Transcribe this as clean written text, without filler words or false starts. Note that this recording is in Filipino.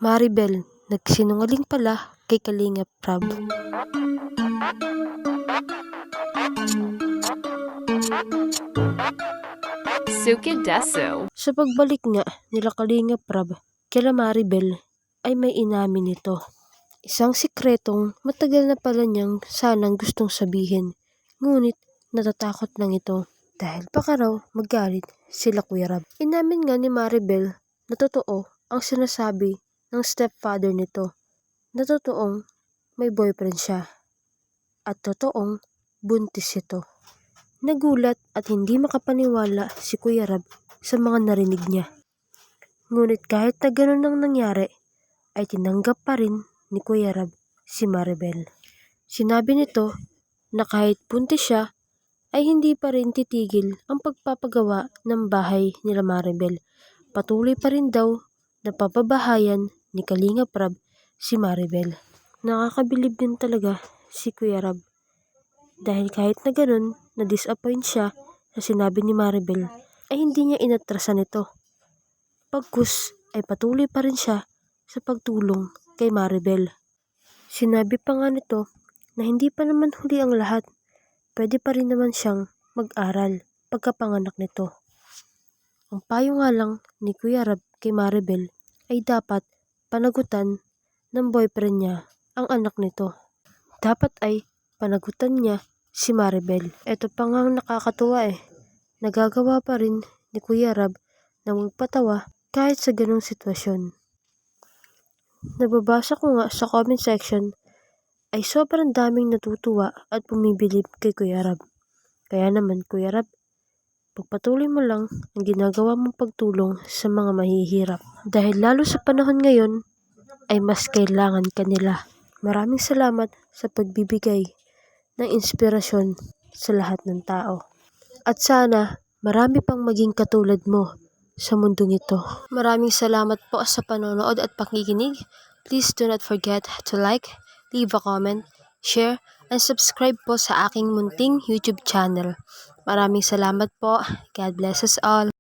Maribel, nagsinungaling pala kay Kalingap Prab. Sukidesu. Sa pagbalik nga nila Kalingap Prab kila Maribel ay may inamin nito. Isang sikretong matagal na pala niyang sanang gustong sabihin, ngunit natatakot lang ito dahil baka raw magalit sila Kuya Rab. Inamin nga ni Maribel na totoo ang sinasabi ng stepfather nito, na totoong may boyfriend siya at totoong buntis ito. Nagulat at hindi makapaniwala si Kuya Rab sa mga narinig niya. Ngunit kahit na ganun ang nangyari, ay tinanggap pa rin ni Kuya Rab si Maribel. Sinabi nito na kahit buntis siya, ay hindi pa rin titigil ang pagpapagawa ng bahay nila Maribel. Patuloy pa rin daw na papabahayan ni Kalingap Rab si Maribel. Nakakabilib din talaga si Kuya Rab. Dahil kahit na ganun, na-disappoint siya sa sinabi ni Maribel, ay hindi niya inatrasan ito. Pagkus ay patuloy pa rin siya sa pagtulong kay Maribel. Sinabi pa nga nito na hindi pa naman huli ang lahat. Pwede pa rin naman siyang mag-aral pagkapanganak nito. Ang payo nga lang ni Kuya Rab kay Maribel ay dapat panagutan ng boyfriend niya ang anak nito. Dapat ay panagutan niya si Maribel. Ito pa nga ang nakakatuwa Nagagawa pa rin ni Kuya Rab na magpatawa kahit sa ganong sitwasyon. Nababasa ko nga sa comment section ay sobrang daming natutuwa at bumibilib kay Kuya Rab. Kaya naman Kuya Rab, pagpatuloy mo lang ang ginagawa mong pagtulong sa mga mahihirap. Dahil lalo sa panahon ngayon ay mas kailangan ka nila. Maraming salamat sa pagbibigay ng inspirasyon sa lahat ng tao. At sana marami pang maging katulad mo sa mundong ito. Maraming salamat po sa panonood at pakikinig. Please do not forget to like, leave a comment, share, and subscribe po sa aking munting YouTube channel. Maraming salamat po. God bless us all.